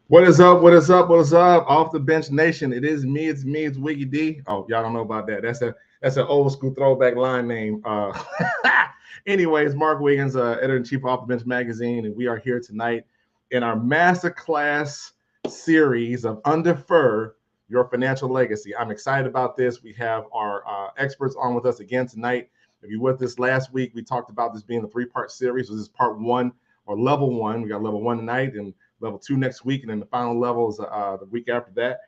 What is up? What is up? What is up? Off the bench nation. It is me. It's Wiggy D. Oh, y'all don't know about that. That's an old school throwback line name. Anyways, Mark Wiggins, editor in chief of Off the Bench Magazine, and we are here tonight in our masterclass series of Undefer Your Financial Legacy. I'm excited about this. We have our experts on with us again tonight. If you were with us last week, we talked about this being a three-part series. So this is part one or level one. We got level one tonight and level two next week, and then the final level is the week after that.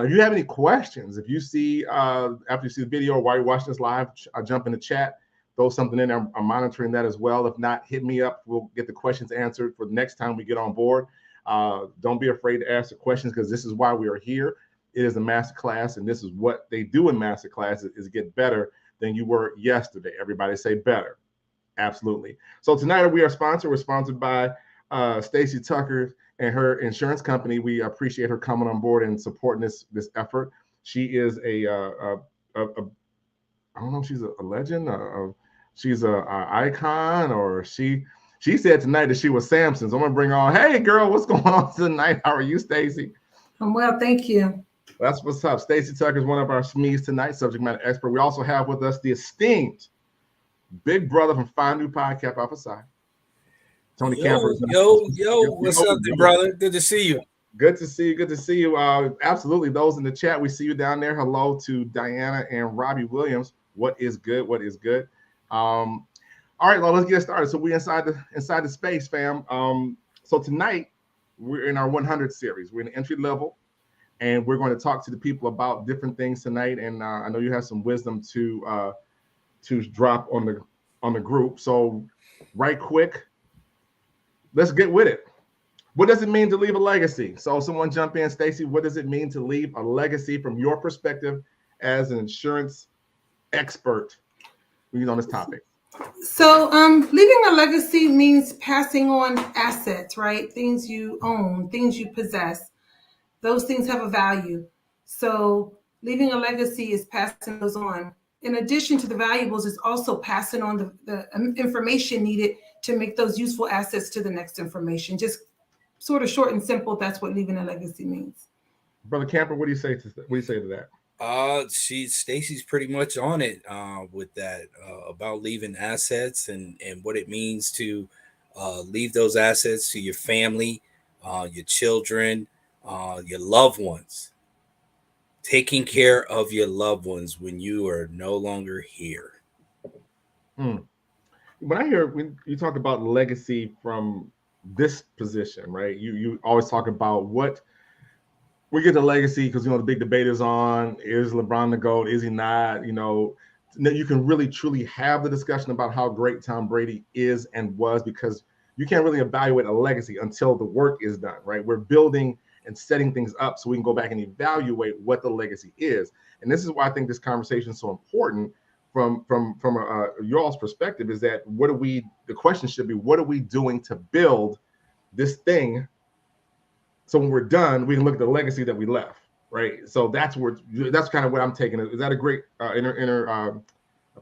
If you have any questions, if you see after you see the video or while you're watching this live, jump in the chat, throw something in there. I'm monitoring that as well. If not, hit me up. We'll get the questions answered for the next time we get on board. Don't be afraid to ask the questions because this is why we are here. It is a master class, and this is what they do in master class is get better than you were yesterday. Everybody say better. Absolutely. So tonight we are sponsored. We're sponsored by Stacey Tucker and her insurance company. We appreciate her coming on board and supporting this effort. She is I don't know if she's a legend, she's a icon, or she said tonight that she was Samson. So I'm gonna bring on, hey girl, what's going on tonight? How are you, Stacey? I'm well, thank you. That's what's up. Stacey Tucker is one of our SMEs tonight, subject matter expert. We also have with us the esteemed big brother from Five New Podcast off the side, Tony Camper. Yo, what's up, brother? Good to see you. Good to see you. Good to see you. Absolutely. Those in the chat, we see you down there. Hello to Diana and Robbie Williams. What is good? What is good? All right, well, let's get started. So we're inside the space, fam. So tonight we're in our 100 series. We're in the entry level, and we're going to talk to the people about different things tonight. And I know you have some wisdom to drop on the group. So right quick, let's get with it. What does it mean to leave a legacy? So someone jump in, Stacey. What does it mean to leave a legacy from your perspective as an insurance expert on this topic? So leaving a legacy means passing on assets, right? Things you own, things you possess. Those things have a value. So leaving a legacy is passing those on. In addition to the valuables, it's also passing on the information needed to make those useful assets to the next information. Just sort of short and simple, that's what leaving a legacy means. Brother Camper, what do you say to that? Stacey's pretty much on it with that about leaving assets and what it means to leave those assets to your family, your children, your loved ones. Taking care of your loved ones when you are no longer here. When you talk about legacy from this position, right? You always talk about what we get the legacy because the big debate is on, is LeBron the GOAT, is he not? You can really truly have the discussion about how great Tom Brady is and was, because you can't really evaluate a legacy until the work is done, right? We're building and setting things up so we can go back and evaluate what the legacy is. And this is why I think this conversation is so important from your all's perspective, is that the question should be, what are we doing to build this thing? So when we're done, we can look at the legacy that we left, right? So that's kind of what I'm taking. Is that a great inner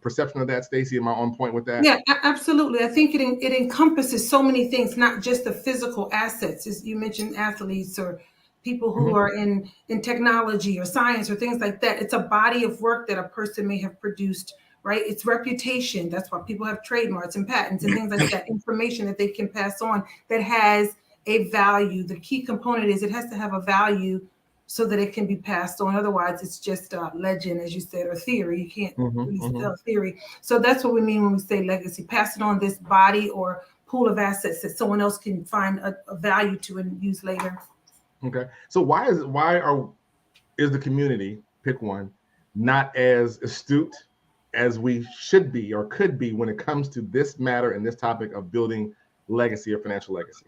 perception of that, Stacey? Am I on point with that? Yeah, absolutely. I think it encompasses so many things, not just the physical assets. As you mentioned, athletes or people who are in technology or science or things like that. It's a body of work that a person may have produced, right? It's reputation. That's why people have trademarks and patents and things like that. Information that they can pass on that has a value. The key component is it has to have a value so that it can be passed on. Otherwise, it's just a legend, as you said, or theory. You can't really sell theory. So that's what we mean when we say legacy. Passing on this body or pool of assets that someone else can find a value to and use later. Okay. So why is the community, pick one, not as astute as we should be or could be when it comes to this matter and this topic of building legacy or financial legacy?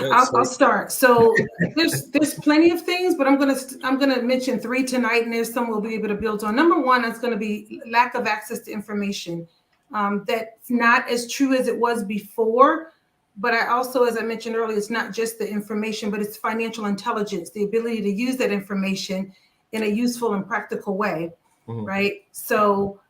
I'll start. So there's plenty of things, but I'm gonna mention three tonight, and there's some we'll be able to build on. Number one is going to be lack of access to information. That's not as true as it was before. But I also, as I mentioned earlier, it's not just the information, but it's financial intelligence, the ability to use that information in a useful and practical way, right? So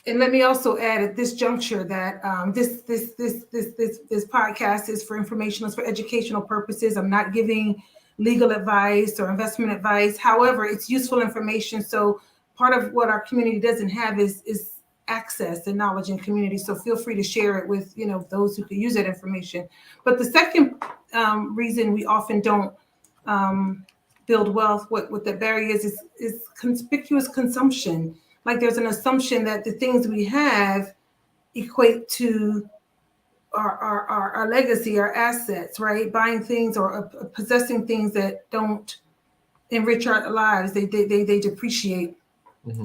And let me also add at this juncture that this podcast is for informational, it's for educational purposes. I'm not giving legal advice or investment advice. However, it's useful information. So part of what our community doesn't have is access and knowledge and community. So feel free to share it with those who could use that information. But the second reason we often don't build wealth, what the barrier is conspicuous consumption. Like there's an assumption that the things we have equate to our legacy, our assets, right? Buying things or possessing things that don't enrich our lives, they depreciate. Mm-hmm.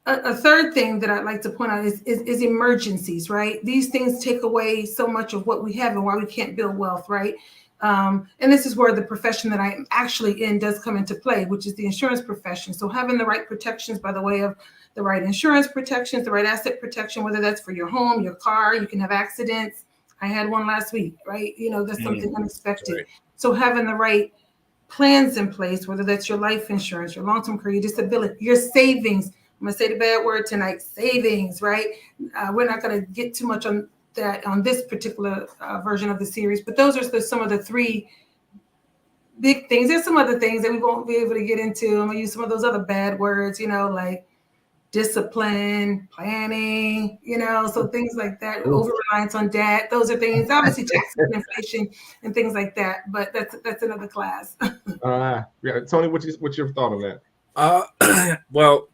A third thing that I'd like to point out is emergencies, right? These things take away so much of what we have and why we can't build wealth, right? And this is where the profession that I'm actually in does come into play, which is the insurance profession. So having the right protections by the way of the right insurance protections, the right asset protection, whether that's for your home, your car, you can have accidents. I had one last week, right? That's something unexpected. Right. So having the right plans in place, whether that's your life insurance, your long-term care, your disability, your savings. I'm going to say the bad word tonight, savings, right? We're not going to get too much on that on this particular version of the series, but those are some of the three big things. There's some other things that we won't be able to get into. I'm going to use some of those other bad words, like discipline, planning, so things like that, over-reliance on debt. Those are things, obviously taxes and inflation and things like that, but that's another class. Yeah. Tony, what's your thought on that? Well,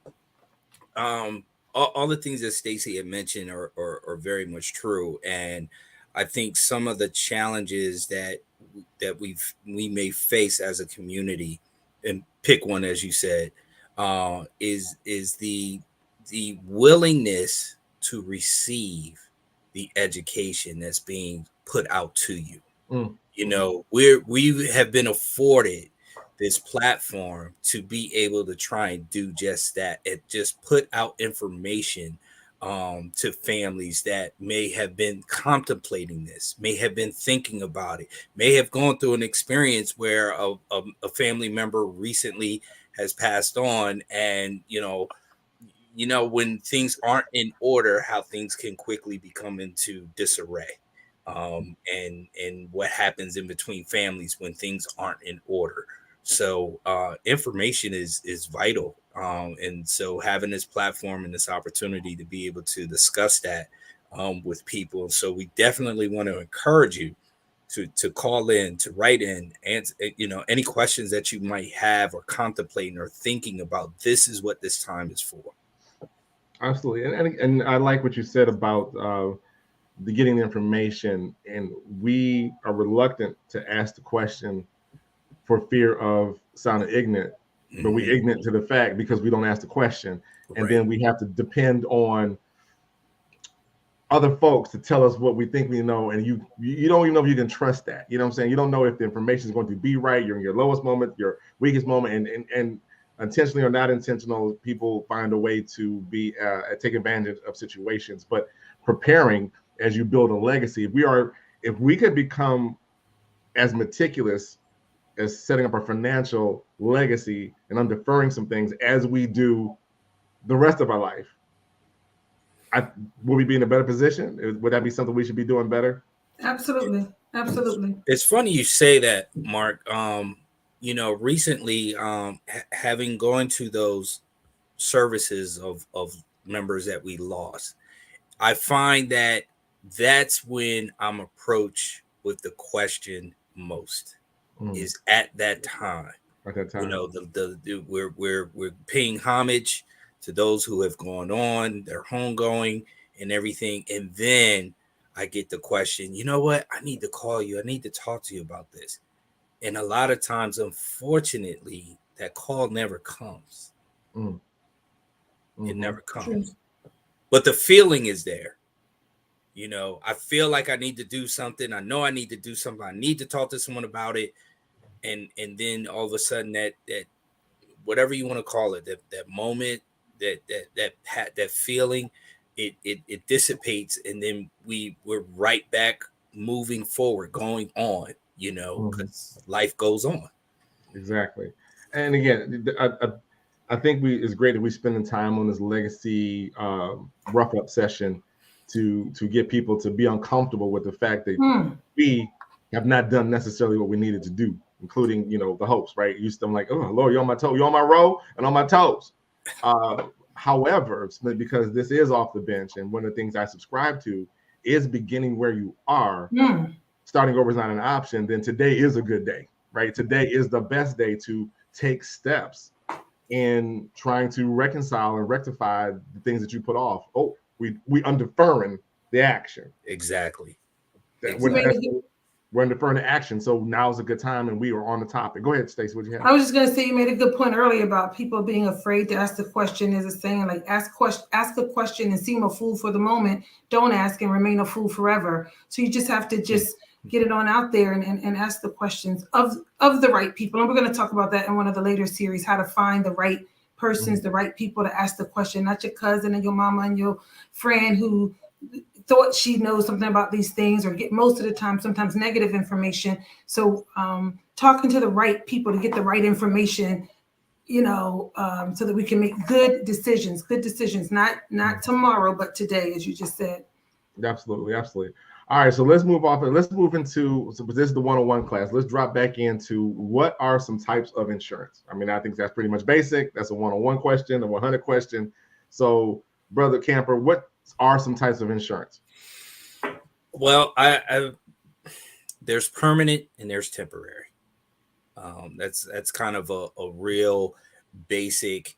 all the things that Stacey had mentioned are very much true. And I think some of the challenges that we may face as a community, and pick one, as you said, is the willingness to receive the education that's being put out to you. We have been afforded this platform to be able to try and do just that, and just put out information to families that may have been contemplating this, may have been thinking about it, may have gone through an experience where a family member recently has passed on, and when things aren't in order, how things can quickly become into disarray. And what happens in between families when things aren't in order. So information is vital. And so having this platform and this opportunity to be able to discuss that with people. And so we definitely want to encourage you to call in, to write in, and any questions that you might have or contemplating or thinking about. This is what this time is for. Absolutely. And I like what you said about the getting the information, and we are reluctant to ask the question for fear of sounding ignorant, but we ignorant to the fact because we don't ask the question. And then we have to depend on other folks to tell us what we think we know. And you don't even know if you can trust that. You know what I'm saying? You don't know if the information is going to be right. You're in your lowest moment, your weakest moment, and intentionally or not intentional, people find a way to be take advantage of situations. But preparing as you build a legacy, if we could become as meticulous as setting up our financial legacy and undeferring some things as we do the rest of our life, will we be in a better position? Would that be something we should be doing better? Absolutely. It's funny you say that, Mark. Recently, having gone to those services of members that we lost, I find that that's when I'm approached with the question most. Is at that time. At that time, we're paying homage to those who have gone on, they're homegoing and everything, and then I get the question. You know what? I need to call you. I need to talk to you about this. And a lot of times, unfortunately, that call never comes. It never comes. But the feeling is there. I feel like I need to do something. I know I need to do something. I need to talk to someone about it. And then all of a sudden that whatever you want to call it, that moment, that feeling, it dissipates, and then we're right back moving forward, going on, because life goes on. Exactly. And again, I think it's great that we're spending time on this legacy rough up session to get people to be uncomfortable with the fact that we have not done necessarily what we needed to do, including, the host, right? Used to, I'm like, oh Lord, you're on my toe, you're on my row and on my toes. However, because this is off the bench, and one of the things I subscribe to is beginning where you are. Starting over is not an option. Then today is a good day, right? Today is the best day to take steps in trying to reconcile and rectify the things that you put off. Oh, we undeferring the action. Exactly. We're undeferring the action. So now is a good time, and we are on the topic. Go ahead, Stacey. What you have? I was just going to say, you made a good point earlier about people being afraid to ask the question. There's a saying like, ask a question and seem a fool for the moment. Don't ask and remain a fool forever. So you just have to get it on out there and ask the questions of the right people. And we're going to talk about that in one of the later series, how to find the right persons, the right people to ask the question, not your cousin and your mama and your friend who thought she knows something about these things, or get most of the time, sometimes negative information. So talking to the right people to get the right information, so that we can make good decisions, not tomorrow, but today, as you just said. Absolutely. All right, so let's move off and let's move into, so this is the 101 class. Let's drop back into what are some types of insurance. I mean, I think that's pretty much basic. That's a 101 question, a 100 question. So, Brother Camper, what are some types of insurance? Well, there's permanent and there's temporary. That's kind of a real basic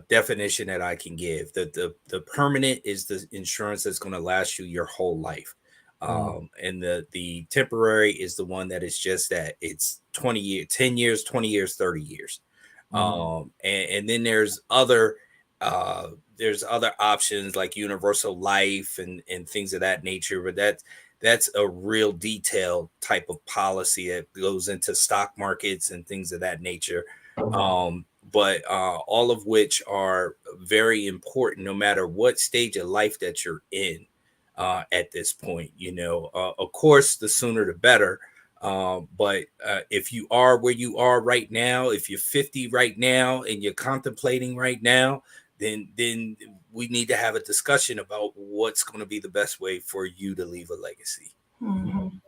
definition that I can give. The permanent is the insurance that's going to last you your whole life. And the temporary is the one that is just that it's 20 years, 10 years, 20 years, 30 years. And then there's other options like universal life and things of that nature, but that's a real detailed type of policy that goes into stock markets and things of that nature. But all of which are very important, no matter what stage of life that you're in at this point. Of course, the sooner the better. But if you are where you are right now, if you're 50 right now and you're contemplating right now, then we need to have a discussion about what's going to be the best way for you to leave a legacy. And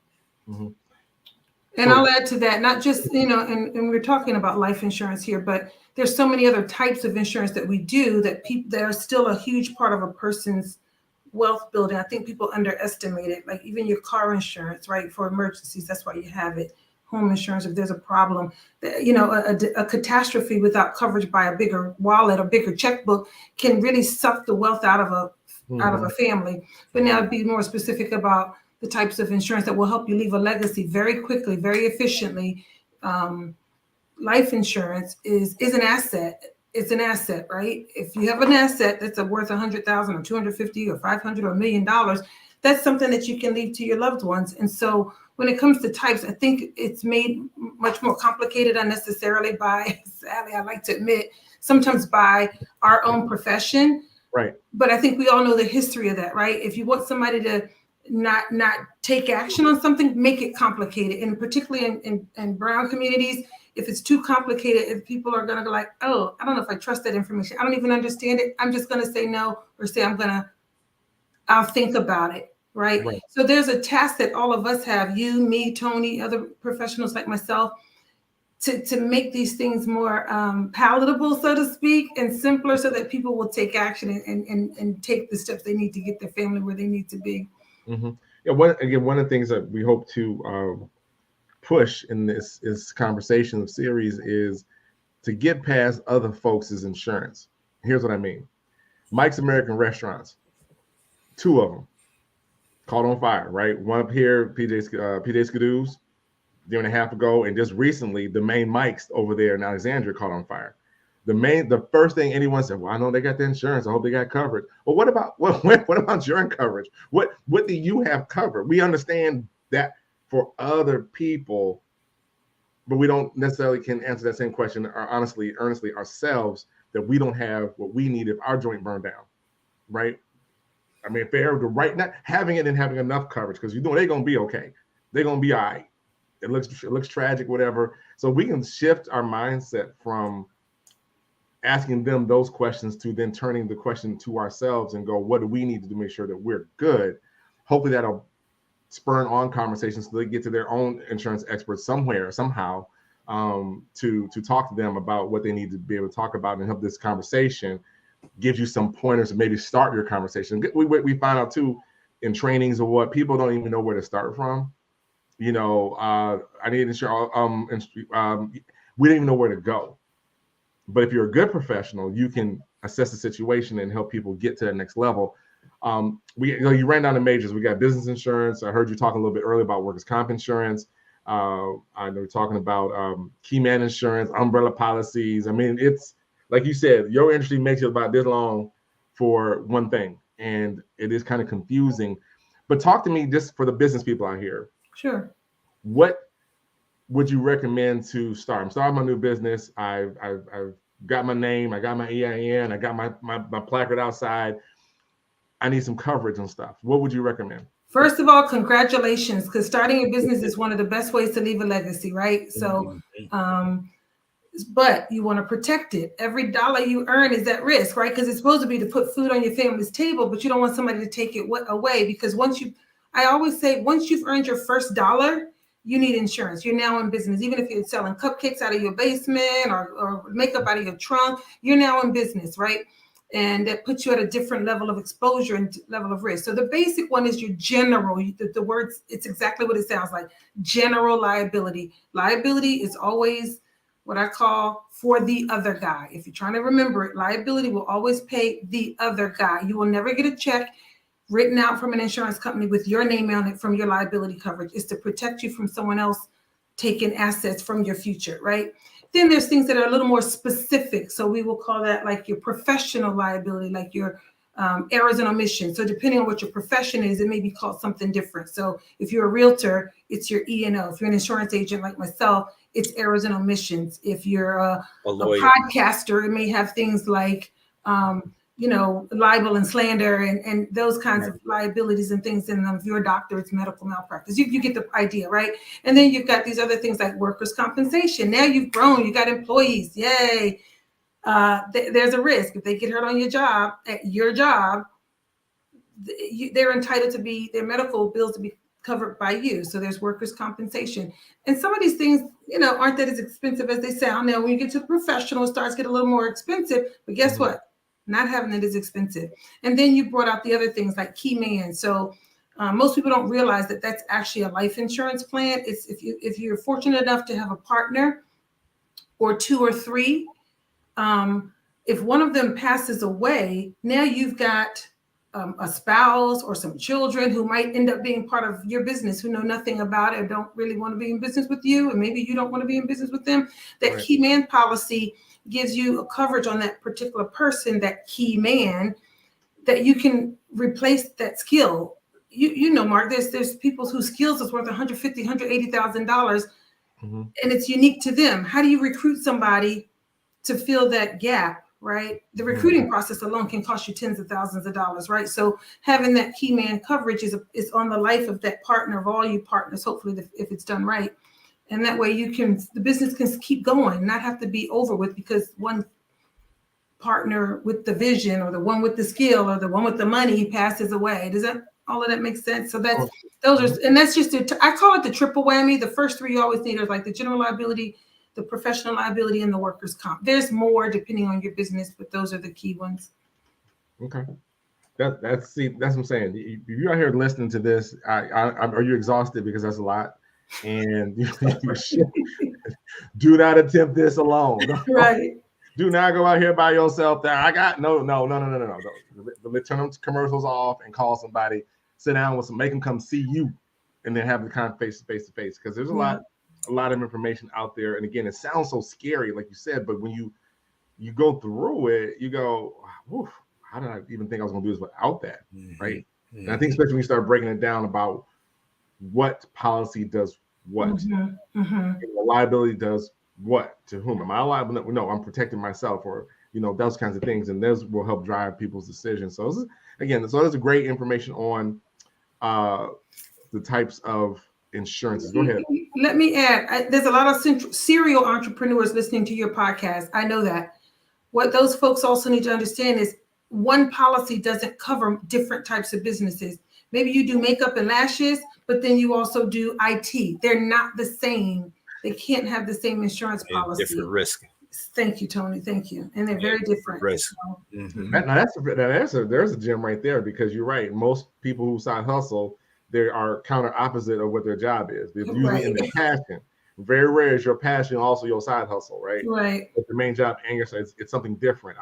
I'll add to that, not just, and we're talking about life insurance here, but there's so many other types of insurance that we do that are still a huge part of a person's wealth building. I think people underestimate it, like even your car insurance, right? For emergencies, that's why you have it. Home insurance, if there's a problem, a catastrophe without coverage by a bigger wallet or bigger checkbook can really suck the wealth out of a family. But now be more specific about the types of insurance that will help you leave a legacy very quickly, very efficiently. Life insurance is an asset. It's an asset, right? If you have an asset that's worth $100,000 or $250,000 or $500,000 or $1 million, that's something that you can leave to your loved ones. And so when it comes to types, I think it's made much more complicated unnecessarily by, sadly, I like to admit, sometimes by our own profession. Right. But I think we all know the history of that, right? If you want somebody to not take action on something, make it complicated. And particularly in brown communities, if it's too complicated, if people are going to go like, oh, I don't know if I trust that information. I don't even understand it. I'm just going to say no, or say I'll think about it. Right. So there's a task that all of us have, you, me, Tony, other professionals like myself, to make these things more palatable, so to speak, and simpler so that people will take action and take the steps they need to get their family where they need to be. Yeah. One of the things that we hope to push in this conversation series is to get past other folks' insurance. Here's what I mean. Mike's American Restaurants, 2 of them caught on fire, right? One up here, PJ Skidoo's, a year and a half ago, and just recently, the main Mike's over there in Alexandria caught on fire. The first thing anyone said, well, I know they got the insurance. I hope they got coverage. Well, what about your coverage? What do you have covered? We understand that for other people, but we don't necessarily can answer that same question or earnestly ourselves, that we don't have what we need if our joint burned down, right? I mean, if they're not having it and having enough coverage, because they're going to be okay. They're going to be all right. it looks tragic, whatever. So we can shift our mindset from asking them those questions to then turning the question to ourselves and go, what do we need to do to make sure that we're good? Hopefully that'll spur on conversations so they get to their own insurance experts somewhere, somehow, to talk to them about what they need to be able to talk about, and help this conversation give you some pointers to maybe start your conversation. We find out too in trainings or what, people don't even know where to start from. You know, I need insurance. We didn't even know where to go. But if you're a good professional, you can assess the situation and help people get to that next level. You ran down the majors. We got business insurance. I heard you talking a little bit earlier about workers' comp insurance. I know you're talking about key man insurance, umbrella policies. I mean, it's like you said, your industry makes it about this long for one thing, and it is kind of confusing. But talk to me just for the business people out here. Sure. What would you recommend to start? I'm starting my new business. I've got my name. I got my EIN. I got my placard outside. I need some coverage and stuff. What would you recommend? First of all, congratulations, because starting a business is one of the best ways to leave a legacy, right? So, but you want to protect it. Every dollar you earn is at risk, right? Because it's supposed to be to put food on your family's table, but you don't want somebody to take it away, because I always say, once you've earned your first dollar, you need insurance. You're now in business. Even if you're selling cupcakes out of your basement or makeup out of your trunk, you're now in business, right? And that puts you at a different level of exposure and level of risk. So the basic one is your general, the words, it's exactly what it sounds like, general liability. Liability is always what I call for the other guy. If you're trying to remember it, liability will always pay the other guy. You will never get a check written out from an insurance company with your name on it from your liability coverage. It's to protect you from someone else taking assets from your future, right? Then there's things that are a little more specific. So we will call that like your professional liability, like your errors and omissions. So depending on what your profession is, it may be called something different. So if you're a realtor, it's your E&O. If you're an insurance agent like myself, it's errors and omissions. If you're a podcaster, it may have things like, libel and slander and those kinds of liabilities and things. And if you're a doctor, it's medical malpractice. You get the idea, right? And then you've got these other things like workers' compensation. Now you've grown, you got employees, yay. There's a risk. If they get hurt on your job, they're entitled to their medical bills to be covered by you. So there's workers' compensation. And some of these things, aren't that as expensive as they sound. Now, when you get to the professional, it starts to get a little more expensive, but guess what? Not having it is expensive. And then you brought out the other things like key man. So most people don't realize that that's actually a life insurance plan. It's if you're fortunate enough to have a partner or two or three, if one of them passes away, now you've got a spouse or some children who might end up being part of your business, who know nothing about it or don't really want to be in business with you, and maybe you don't want to be in business with them. That key man policy gives you a coverage on that particular person, that key man, that you can replace that skill. Mark, there's people whose skills is worth $150,000, $180,000, and it's unique to them. How do you recruit somebody to fill that gap, right? The recruiting process alone can cost you tens of thousands of dollars, right? So having that key man coverage is on the life of that partner, of all you partners, hopefully, if it's done right. And that way the business can keep going, not have to be over with because one partner with the vision or the one with the skill or the one with the money passes away. Does all of that make sense? So that's I call it the triple whammy. The first three you always need are like the general liability, the professional liability, and the workers' comp. There's more depending on your business, but those are the key ones. Okay. That's what I'm saying. If you're out here listening to this, are you exhausted? Because that's a lot. And do not attempt this alone. Right. Do not go out here by yourself. No. Turn them commercials off and call somebody. Sit down with them, make them come see you, and then have the kind of face to face. Because there's a lot of information out there. And again, it sounds so scary, like you said, but when you go through it, you go, whew, how did I even think I was going to do this without that, right? And I think especially when you start breaking it down about what policy does what, and the liability does what to whom. Am I liable? No, I'm protecting myself, or those kinds of things, and those will help drive people's decisions. So there's a great information on the types of insurances. Go ahead. Let me add, there's a lot of serial entrepreneurs listening to your podcast. I know that. What those folks also need to understand is one policy doesn't cover different types of businesses. Maybe you do makeup and lashes, but then you also do IT. They're not the same. They can't have the same insurance policy. Different risk. Thank you, Tony. Thank you. And they're very different. Risk. So. Mm-hmm. There's a gem right there, because you're right. Most people who side hustle, they are counter opposite of what their job is. They're usually in their passion. Very rare is your passion also your side hustle, right? Right. But the main job and your side, it's something different.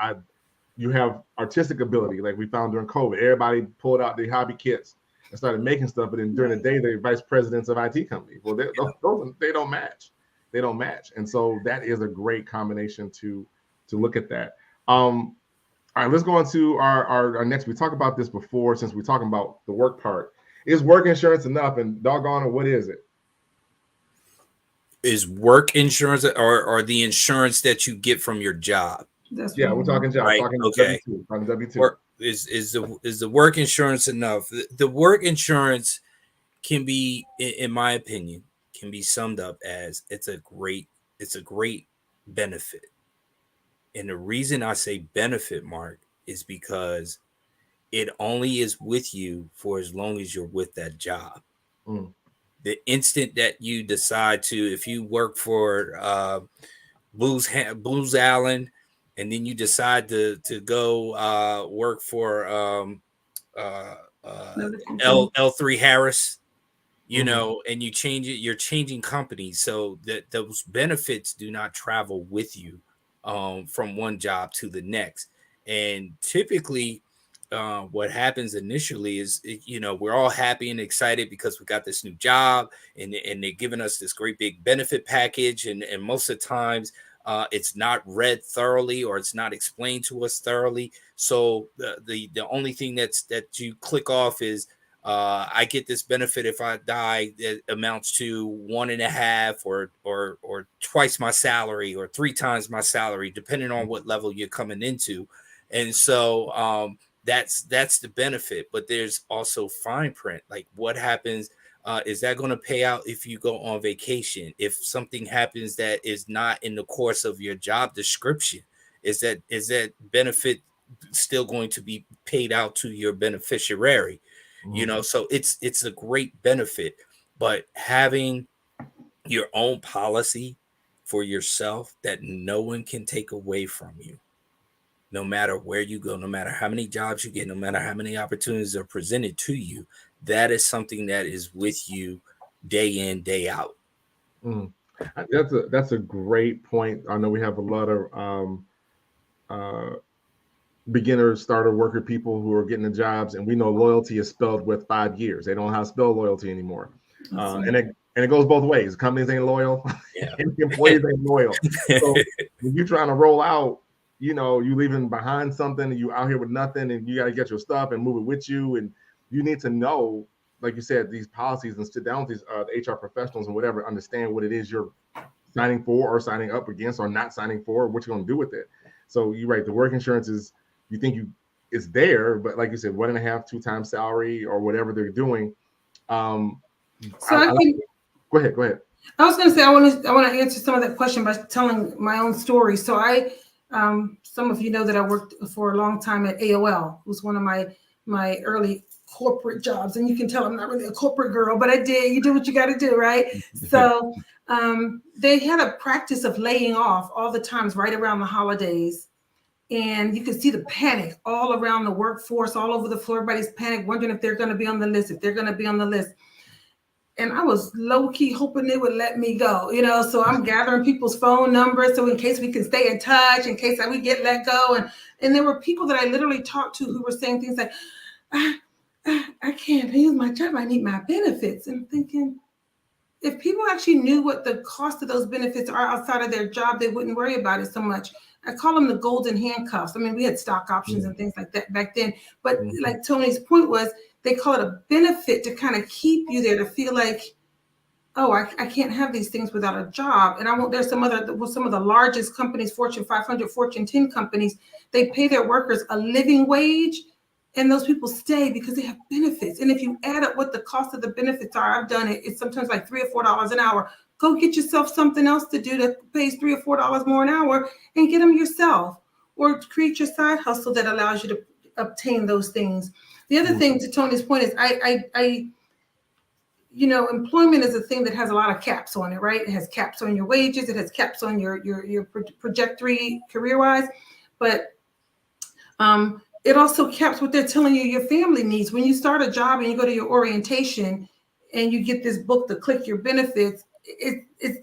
You have artistic ability, like we found during COVID. Everybody pulled out their hobby kits and started making stuff, but then during the day, they're vice presidents of IT companies. Well, they don't match. They don't match, and so that is a great combination to look at that. All right, let's go on to our next. We talked about this before, since we're talking about the work part. Is work insurance enough? And doggone it, what is it? Is work insurance or the insurance that you get from your job? We're talking job. Right? Talking okay. W2. Is the work insurance enough? The work insurance can be, in my opinion, can be summed up as it's a great benefit. And the reason I say benefit, Mark, is because it only is with you for as long as you're with that job. The instant that you decide to, if you work for Booz Allen, and then you decide to go work for L3 Harris, you know, and you change it, you're changing companies, so that those benefits do not travel with you from one job to the next. And typically what happens initially is, you know, we're all happy and excited because we got this new job, and they're giving us this great big benefit package, and most of the times it's not read thoroughly, or it's not explained to us thoroughly. So the only thing that you click off is I get this benefit if I die that amounts to 1.5 or twice my salary or 3 times my salary, depending on what level you're coming into. And so that's the benefit. But there's also fine print, like what happens. Is that going to pay out if you go on vacation? If something happens that is not in the course of your job description, is that benefit still going to be paid out to your beneficiary? You know, so it's a great benefit, but having your own policy for yourself that no one can take away from you, no matter where you go, no matter how many jobs you get, no matter how many opportunities are presented to you, that is something that is with you day in, day out. That's a great point. I know we have a lot of beginner, starter, worker people who are getting the jobs, and we know loyalty is spelled with 5 years. They don't know how to spell loyalty anymore, and it goes both ways. Companies ain't loyal, and the employees ain't loyal. So when you're trying to roll out, you know, you leaving behind something, and you out here with nothing, and you got to get your stuff and move it with you, and you need to know, like you said, these policies, and sit down with these HR professionals and whatever, understand what it is you're signing for or signing up against or not signing for, or what you're going to do with it. So you're right. The work insurance is, you think it's there, but like you said, 1.5, 2 times salary or whatever they're doing. Go ahead. I was going to say, I want to answer some of that question by telling my own story. So some of you know that I worked for a long time at AOL. It was one of my early corporate jobs, and you can tell I'm not really a corporate girl, but I did. You do what you got to do, right? So they had a practice of laying off all the times right around the holidays. And you could see the panic all around the workforce, all over the floor. Everybody's panic, wondering if they're going to be on the list, And I was low-key hoping they would let me go, you know. So I'm gathering people's phone numbers, so in case we can stay in touch, in case we get let go. And there were people that I literally talked to who were saying things like, I can't use my job, I need my benefits. And I'm thinking, if people actually knew what the cost of those benefits are outside of their job, they wouldn't worry about it so much. I call them the golden handcuffs. I mean, we had stock options and things like that back then. But like Tony's point was, they call it a benefit to kind of keep you there, to feel like, oh, I can't have these things without a job. And there's some of the largest companies, Fortune 500, Fortune 10 companies, they pay their workers a living wage. And those people stay because they have benefits. And if you add up what the cost of the benefits are, I've done it. It's sometimes like $3 or $4 an hour. Go get yourself something else to do that pays $3 or $4 more an hour and get them yourself, or create your side hustle that allows you to obtain those things. The other thing, to Tony's point, is employment is a thing that has a lot of caps on it, right? It has caps on your wages. It has caps on your trajectory career-wise, but it also caps what they're telling you your family needs. When you start a job and you go to your orientation and you get this book to click your benefits,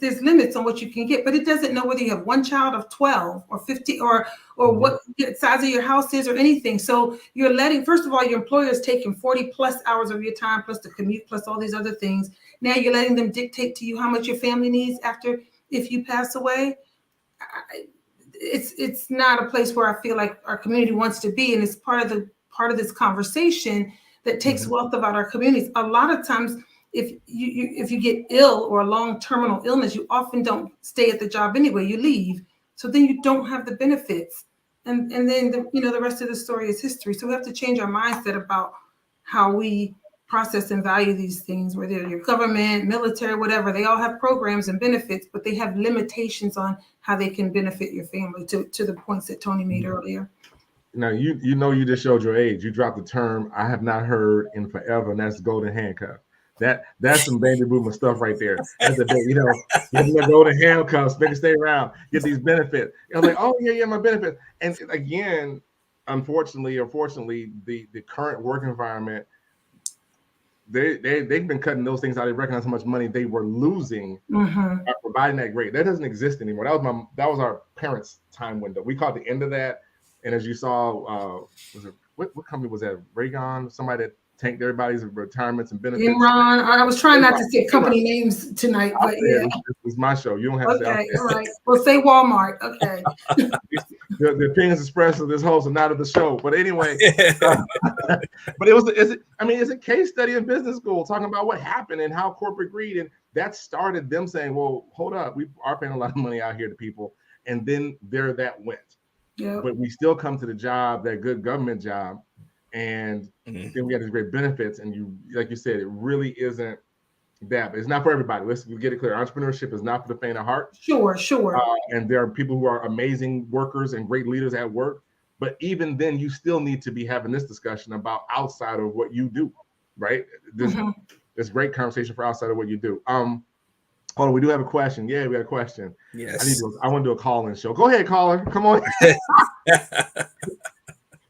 there's limits on what you can get, but it doesn't know whether you have one child of 12 or 50 or what size of your house is or anything. So you're letting, first of all, your employer is taking 40 plus hours of your time, plus the commute, plus all these other things. Now you're letting them dictate to you how much your family needs if you pass away. It's not a place where I feel like our community wants to be, and it's part of this conversation that takes wealth about our communities. A lot of times, if you get ill or a long terminal illness, you often don't stay at the job anyway. You leave, so then you don't have the benefits, and then the rest of the story is history. So we have to change our mindset about how we process and value these things, whether you're government, military, whatever. They all have programs and benefits, but they have limitations on how they can benefit your family, to the points that Tony made earlier. Now, you just showed your age. You dropped a term I have not heard in forever, and that's golden handcuff. That's some baby boomer stuff right there. That's a bit, getting the golden handcuffs, make it stay around, get these benefits. I was like, oh yeah, my benefits. And again, unfortunately or fortunately, the current work environment, they've been cutting those things out. They recognize how much money they were losing by providing that grade. That doesn't exist anymore. That was our parents' time window. We caught the end of that. And as you saw, what company was that? Raygon, somebody that tanked everybody's retirements and benefits. Enron. I was trying not to say company names tonight, but yeah. It's my show. You don't have to say. Okay, all right. Well, say Walmart. Okay. the opinions expressed of this host are not of the show. But anyway, but it's a case study in business school talking about what happened and how corporate greed, and that started them saying, well, hold up, we are paying a lot of money out here to people. And then there that went. Yep. But we still come to the job, that good government job, and then we have these great benefits. And you, like you said, it really isn't that. It's not for everybody. Let's get it clear. Entrepreneurship is not for the faint of heart. Sure. And there are people who are amazing workers and great leaders at work. But even then, you still need to be having this discussion about outside of what you do, right? This great conversation for outside of what you do. Hold on, we do have a question. Yeah, we got a question. Yes. I want to do a call-in show. Go ahead, caller. Come on.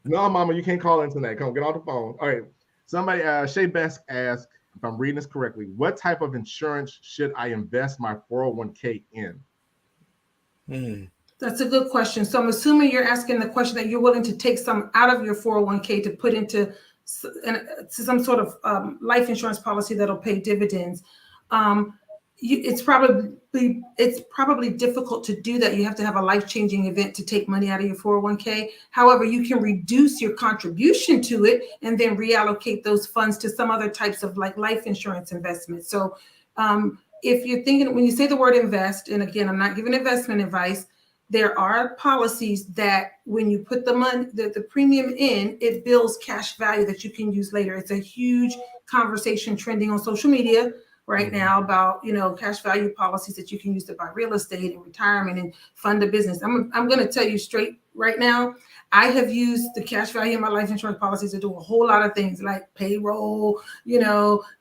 No, Mama, you can't call in tonight. Come on, get on the phone. All right. Somebody, Shay Best asked, if I'm reading this correctly, what type of insurance should I invest my 401k in? That's a good question. So I'm assuming you're asking the question that you're willing to take some out of your 401k to put into some sort of life insurance policy that'll pay dividends. It's probably difficult to do that. You have to have a life-changing event to take money out of your 401k. However, you can reduce your contribution to it and then reallocate those funds to some other types of like life insurance investments. So if you're thinking, when you say the word invest, and again, I'm not giving investment advice, there are policies that when you put the money, the premium in, it builds cash value that you can use later. It's a huge conversation trending on social media right now about, cash value policies that you can use to buy real estate and retirement and fund a business. I'm going to tell you straight right now, I have used the cash value in my life insurance policies to do a whole lot of things like payroll,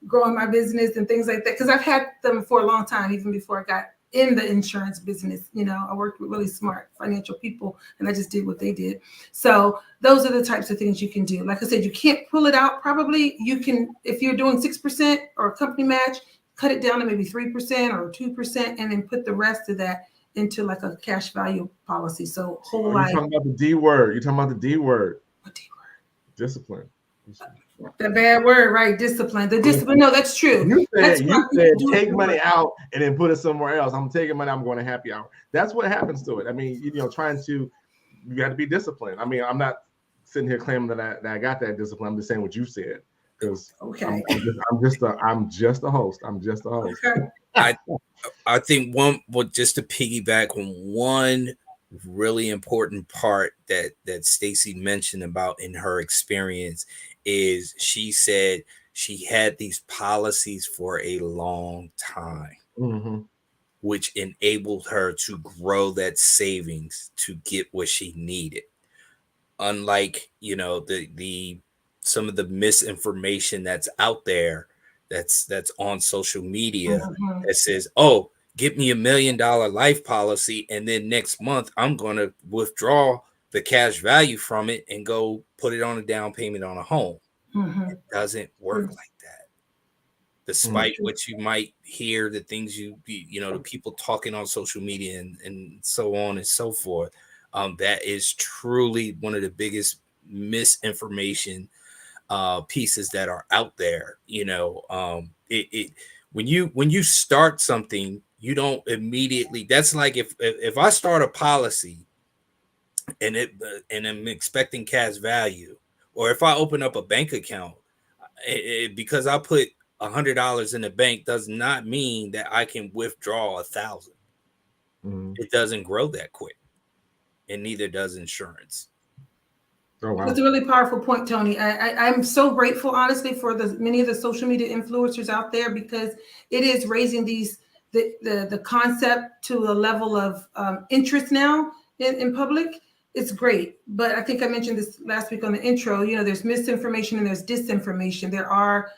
growing my business and things like that. Because I've had them for a long time, even before I got in the insurance business. I worked with really smart financial people and I just did what they did. So those are the types of things you can do. Like I said, you can't pull it out. Probably you can, if you're doing 6% or a company match, cut it down to maybe 3% or 2% and then put the rest of that into like a cash value policy. So whole life. You're talking about the D word. You're talking about the D word. What D word? Discipline. The bad word, right? Discipline. The discipline. No, that's true. You said take money out and then put it somewhere else. I'm taking money. I'm going to happy hour. That's what happens to it. I mean, you got to be disciplined. I mean, I'm not sitting here claiming that I got that discipline. I'm just saying what you said. Because I'm just a host. I'm just a host. Okay. I think just to piggyback on one really important part that Stacy mentioned about in her experience is she said she had these policies for a long time, Mm-hmm. which enabled her to grow that savings to get what she needed. Unlike, the some of the misinformation that's out there, that's on social media, Mhm. that says, oh, get me $1 million life policy, and then next month I'm going to withdraw the cash value from it and go put it on a down payment on a home. Mhm. It doesn't work True. like that. Mm-hmm. Despite what you might hear, the things the people talking on social media and so on and so forth, that is truly one of the biggest misinformation pieces that are out there. When you start something, you don't immediately. That's like if I start a policy and I'm expecting cash value, or if I open up a bank account, because I put $100 in the bank does not mean that I can withdraw 1,000. Mm-hmm. It doesn't grow that quick, and neither does insurance. Oh That's wow. a really powerful point, Tony. I'm so grateful, honestly, for the many of the social media influencers out there, because it is raising the concept to a level of interest now in public. It's great, but I think I mentioned this last week on the intro. There's misinformation and there's disinformation. There are,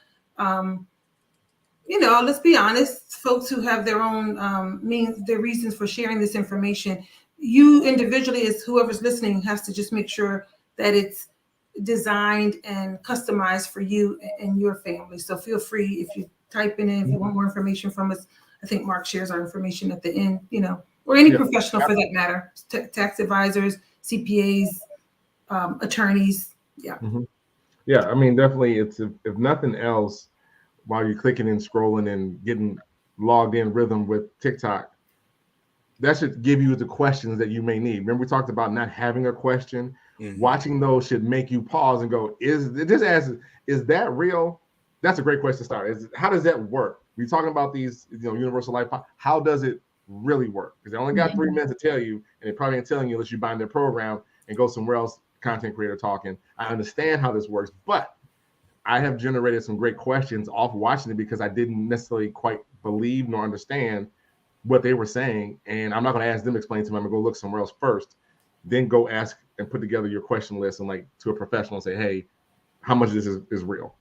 let's be honest, folks who have their own their reasons for sharing this information. You individually, as whoever's listening, has to just make sure that it's designed and customized for you and your family. So feel free, if you type in if you want more information from us. I think Mark shares our information at the end, or any Yeah. professional for that matter, tax advisors, CPAs, attorneys. Yeah. Mm-hmm. Yeah. I mean, definitely. It's if nothing else, while you're clicking and scrolling and getting logged in rhythm with TikTok, that should give you the questions that you may need. Remember, we talked about not having a question. Mm-hmm. Watching those should make you pause and go, is that real? That's a great question to start. How does that work? We're talking about these, universal life. How does it really work? Because they only got 3 minutes to tell you, and they probably ain't telling you unless you bind their program and go somewhere else, content creator talking. I understand how this works, but I have generated some great questions off watching it because I didn't necessarily quite believe nor understand what they were saying. And I'm not going to ask them to explain to me. I'm going to go look somewhere else first, then go ask and put together your question list and to a professional and say, hey, how much of this is real?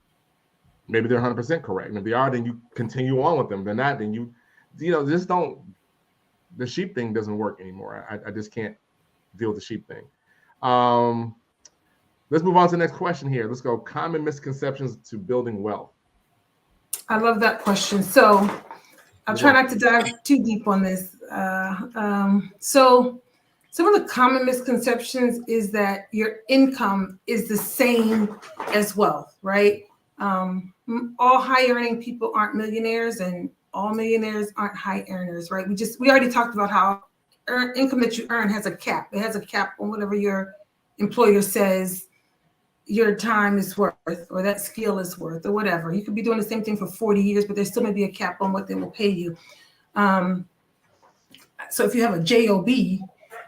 Maybe they're 100% correct. And if they are, then you continue on with them. If they're not, then you just don't. The sheep thing doesn't work anymore. I just can't deal with the sheep thing. Let's move on to the next question here. Let's go. Common misconceptions to building wealth. I love that question. So I'll try not to dive too deep on this. So some of the common misconceptions is that your income is the same as wealth, right? All high earning people aren't millionaires, and all millionaires aren't high earners, right? We already talked about how income that you earn has a cap. It has a cap on whatever your employer says your time is worth, or that skill is worth, or whatever. You could be doing the same thing for 40 years, but there still may be a cap on what they will pay you. So if you have a job,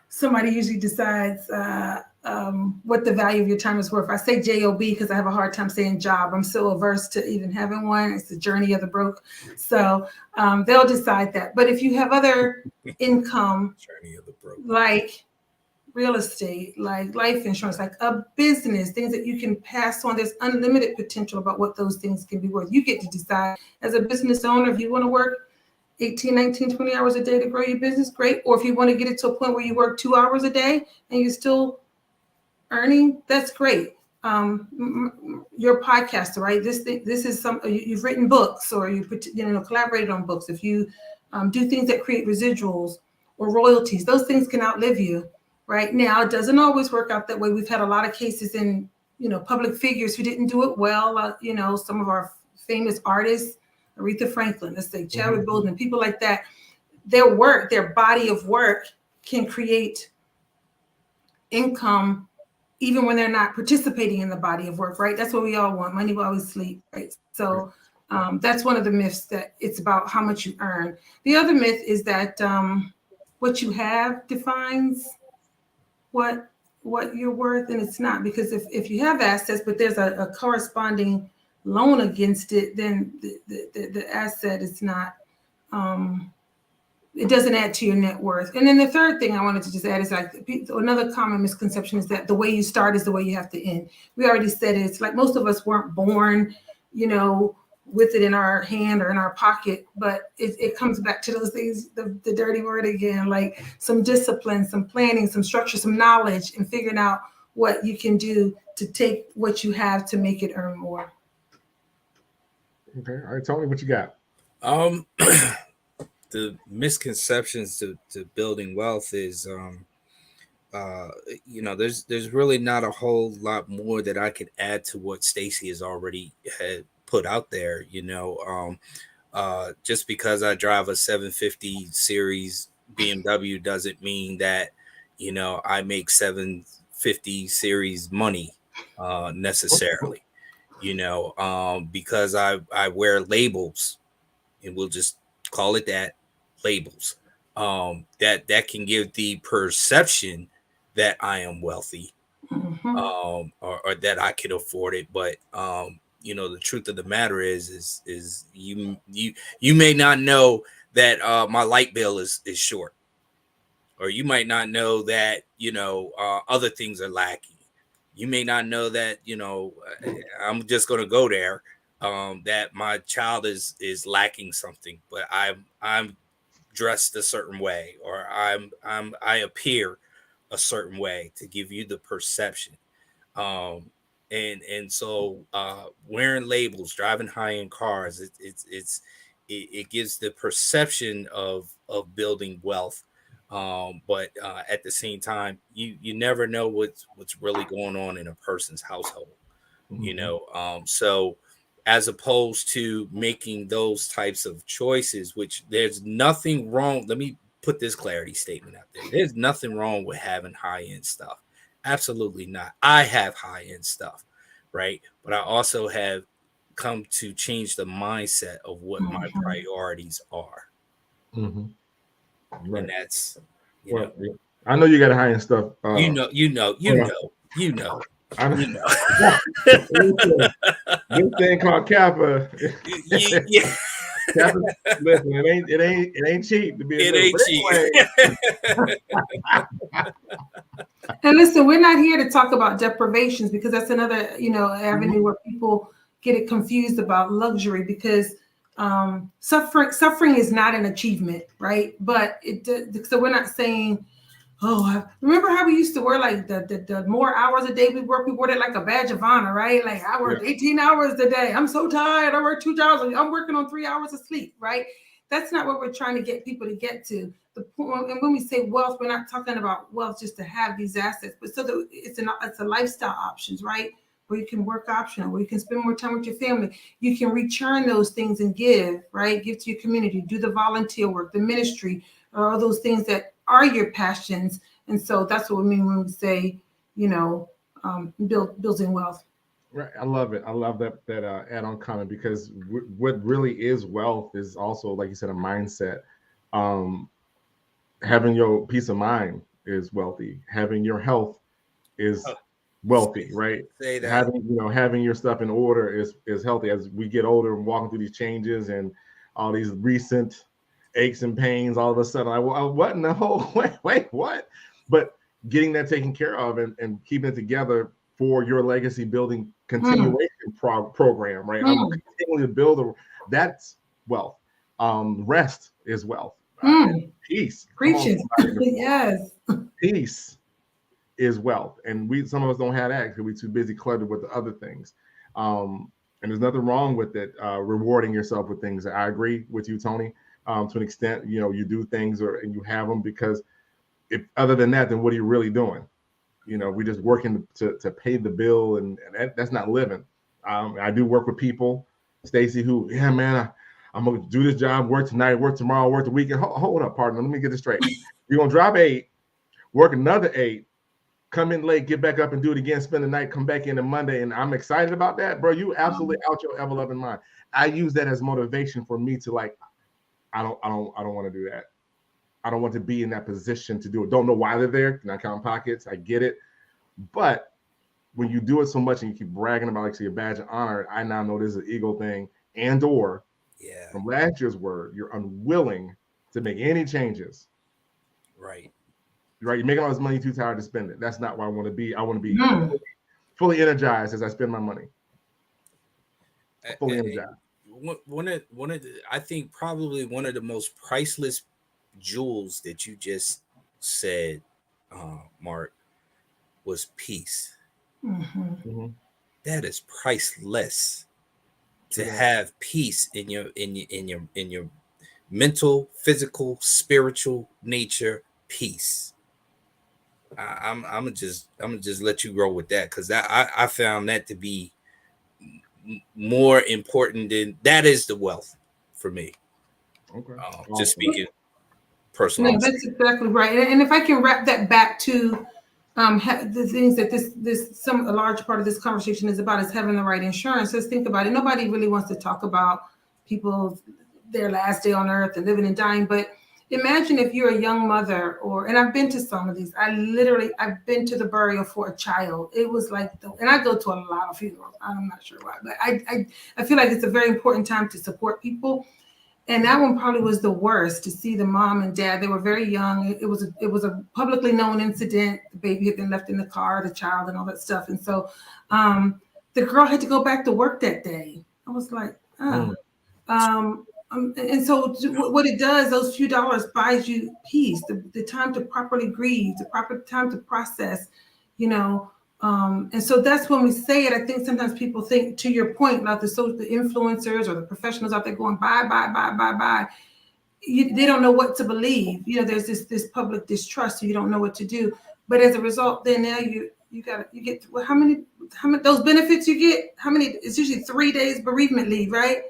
somebody usually decides what the value of your time is worth. I say job because I have a hard time saying job. I'm so averse to even having one. It's the journey of the broke. So they'll decide that. But if you have other income, Journey of the broke. like real estate, like life insurance, like a business, things that you can pass on, there's unlimited potential about what those things can be worth. You get to decide as a business owner if you want to work 18, 19, 20 hours a day to grow your business, great. Or if you want to get it to a point where you work 2 hours a day and you're still earning, that's great. You're a podcaster, right? This is you've written books, or you collaborated on books. If you do things that create residuals or royalties, those things can outlive you. Right now, it doesn't always work out that way. We've had a lot of cases in, public figures who didn't do it well. Some of our famous artists, Aretha Franklin, let's say Chadwick Boseman, people like that. Their work, their body of work, can create income even when they're not participating in the body of work. Right? That's what we all want. Money will always sleep. Right? So that's one of the myths, that it's about how much you earn. The other myth is that what you have defines what you're worth, and it's not. Because if you have assets, but there's a corresponding loan against it, then the asset is not, it doesn't add to your net worth. And then the third thing I wanted to just add is like another common misconception is that the way you start is the way you have to end. We already said it. It's like most of us weren't born, with it in our hand or in our pocket, but it comes back to those things, the dirty word again, like some discipline, some planning, some structure, some knowledge, and figuring out what you can do to take what you have to make it earn more. Okay. All right, Tony, what you got? The misconceptions to building wealth is there's really not a whole lot more that I could add to what Stacy has already had put out there. Just because I drive a 750 series BMW doesn't mean that I make 750 series money necessarily. Because I wear labels, and we'll just call it that, labels, that can give the perception that I am wealthy, or that I can afford it. But the truth of the matter is you may not know that my light bill is short, or you might not know that other things are lacking. You may not know that I'm just going to go there, that my child is lacking something, but I'm dressed a certain way, or I appear a certain way to give you the perception. And so wearing labels, driving high-end cars, it gives the perception of building wealth. But at the same time, you never know what's really going on in a person's household. So as opposed to making those types of choices, which there's nothing wrong. Let me put this clarity statement out there. There's nothing wrong with having high-end stuff. Absolutely not. I have high-end stuff, right? But I also have come to change the mindset of what my priorities are. Right. And that's, I know you got high-end stuff. You know. This thing called Kappa. Kappa, listen, it ain't cheap to be. It ain't cheap. And listen, we're not here to talk about deprivations, because that's another, avenue where people get it confused about luxury, because suffering is not an achievement, right? But so we're not saying, remember how we used to wear like the more hours a day we wore it like a badge of honor, right? Like I worked 18 hours a day. I'm so tired. I work 2 jobs. I'm working on 3 hours of sleep, right? That's not what we're trying to get people to get to. The point, and when we say wealth, we're not talking about wealth just to have these assets, but so that it's a lifestyle options, right? Where you can work optional, where you can spend more time with your family. You can return those things and give, right? Give to your community, do the volunteer work, the ministry, all those things that are your passions. And so that's what we mean when we say, building wealth. Right. I love it. I love that add-on comment, because what really is wealth is also, like you said, a mindset. Having your peace of mind is wealthy. Having your health is wealthy, right? Say that. Having your stuff in order is healthy. As we get older and walking through these changes and all these recent aches and pains, all of a sudden, what in the whole wait, what? But getting that taken care of and keeping it together for your legacy building continuation program, right? I'm continuing to build that's wealth. Rest is wealth. Peace. Preaching. Yes. Peace is wealth. And some of us don't have that because we're too busy cluttered with the other things. And there's nothing wrong with it, rewarding yourself with things. I agree with you, Tony, to an extent. You do things and you have them, because if other than that, then what are you really doing? We're just working to pay the bill, and that's not living. I do work with people, Stacy, who, man, I'm going to do this job, work tonight, work tomorrow, work the weekend. Hold up, partner. Let me get this straight. You're going to drop 8, work another 8, come in late, get back up and do it again, spend the night, come back in on Monday. And I'm excited about that, bro. You absolutely out your ever-loving mind. I use that as motivation for me to, like, I don't want to do that. I don't want to be in that position to do it. Don't know why they're there. Not counting pockets. I get it. But when you do it so much and you keep bragging about, like, say, a badge of honor, I now know this is an ego thing, and or from last year's word, you're unwilling to make any changes. Right. Right. You're making all this money, too tired to spend it. That's not where I want to be. I want to be fully energized as I spend my money. Fully energized. I think probably one of the most priceless jewels that you just said, Mark, was peace. That is priceless. To have peace in your mental, physical, spiritual nature, peace. I'm gonna just let you roll with that, because I found that to be more important than that is the wealth for me. Okay. Just speaking personally. No, that's exactly right. And if I can wrap that back to the things that a large part of this conversation is about is having the right insurance. Let's think about it. Nobody really wants to talk about people, their last day on earth and living and dying, but imagine if you're a young mother, and I've been to some of these. I've been to the burial for a child. It was like, and I go to a lot of funerals. I'm not sure why, but I feel like it's a very important time to support people. And that one probably was the worst, to see the mom and dad. They were very young. It was a publicly known incident. The baby had been left in the car, the child, and all that stuff. And so the girl had to go back to work that day. I was like, oh. And so what it does, those few dollars buys you peace, the time to properly grieve, the proper time to process, and so that's when we say it. I think sometimes people think, to your point, about the influencers or the professionals out there going buy. They don't know what to believe. There's this public distrust, so you don't know what to do. But as a result, then now you get, well, how many those benefits you get? How many? It's usually 3 days bereavement leave, right?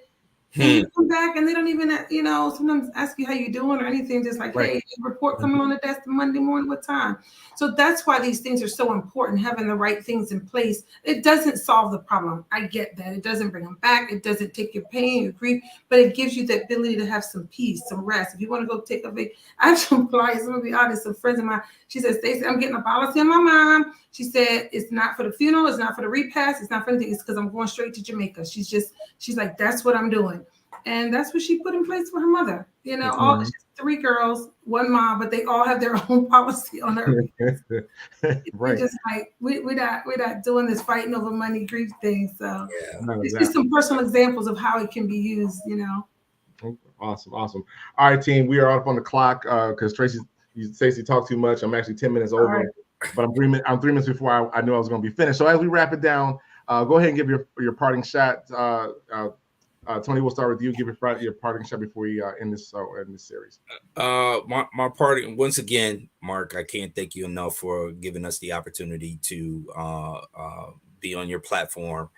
And you come back and they don't even, sometimes ask you how you doing or anything. Just like, hey, report coming on the desk Monday morning, what time? So that's why these things are so important, having the right things in place. It doesn't solve the problem. I get that. It doesn't bring them back. It doesn't take your pain, your grief, but it gives you the ability to have some peace, some rest. If you want to go take a vacation, I have some clients, I'm going to be honest, some friends of mine. She said, Stacey, I'm getting a policy on my mom. She said, it's not for the funeral. It's not for the repast. It's not for anything. It's because I'm going straight to Jamaica. She's like, that's what I'm doing. And that's what she put in place for her mother. All 3 girls, 1 mom, but they all have their own policy on her. Right. Just like we're not doing this fighting over money grief thing. So it's just some personal examples of how it can be used. Awesome. All right, team. We are up on the clock because Stacey talked too much. I'm actually 10 minutes over, right. But I'm 3 minutes before I knew I was going to be finished. So as we wrap it down, go ahead and give your parting shot. Tony, we'll start with you. Give your parting shot before we end this series. My parting, once again, Mark, I can't thank you enough for giving us the opportunity to be on your platform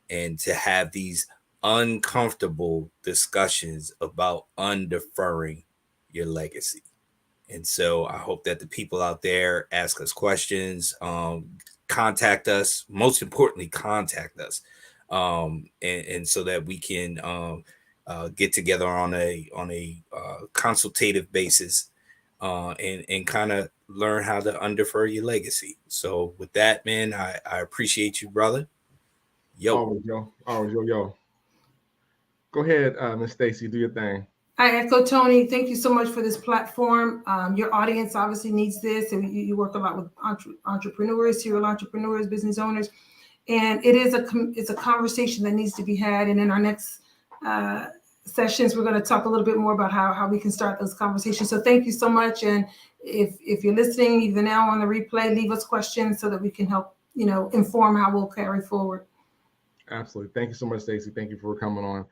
and to have these uncomfortable discussions about undeferring your legacy. And so I hope that the people out there ask us questions, contact us. Most importantly, contact us. And so that we can get together on a consultative basis and kind of learn how to undefer your legacy. So with that, man, I appreciate you, brother. Always, yo. Go ahead, Miss Stacey, do your thing. I echo Tony. Thank you so much for this platform. Your audience obviously needs this, and you work a lot with entrepreneurs, serial entrepreneurs, business owners. And it's a conversation that needs to be had. And in our next sessions, we're going to talk a little bit more about how we can start those conversations. So thank you so much. And if you're listening, even now on the replay, leave us questions so that we can help, inform how we'll carry forward. Absolutely. Thank you so much, Stacey. Thank you for coming on.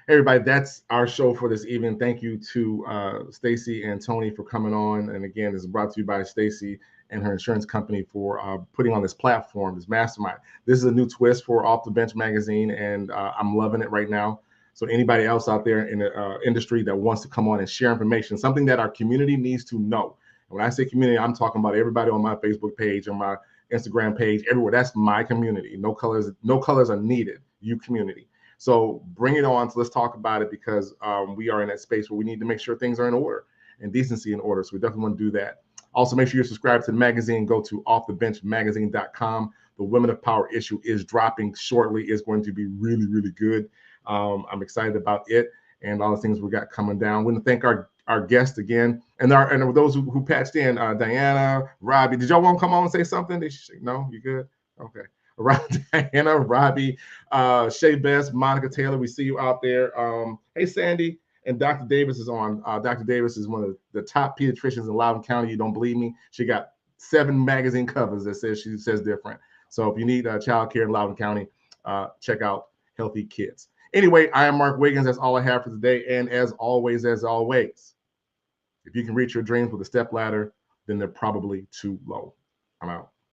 Everybody, that's our show for this evening. Thank you to Stacey and Tony for coming on. And again, this is brought to you by Stacey and her insurance company for putting on this platform, this mastermind. This is a new twist for Off the Bench Magazine, and I'm loving it right now. So anybody else out there in the industry that wants to come on and share information, something that our community needs to know. And when I say community, I'm talking about everybody on my Facebook page, on my Instagram page, everywhere. That's my community. No colors are needed. You community. So bring it on. So let's talk about it, because we are in that space where we need to make sure things are in order. and decency in order. So we definitely want to do that. Also, make sure you're subscribed to the magazine. Go to offthebenchmagazine.com. The Women of Power issue is dropping shortly. It's going to be really, really good. I'm excited about it and all the things we got coming down. We want to thank our guest again, and those who patched in, Diana, Robbie. Did y'all want to come on and say something? No, you good? Okay. Diana, Robbie, Shay Best, Monica Taylor, we see you out there. Hey, Sandy, and Dr. Davis is on. Dr. Davis is one of the top pediatricians in Loudoun County. You don't believe me? She got 7 magazine covers that she says different. So if you need child care in Loudoun County, check out Healthy Kids. Anyway, I am Mark Wiggins. That's all I have for today. And as always, if you can reach your dreams with a step ladder, then they're probably too low. I'm out.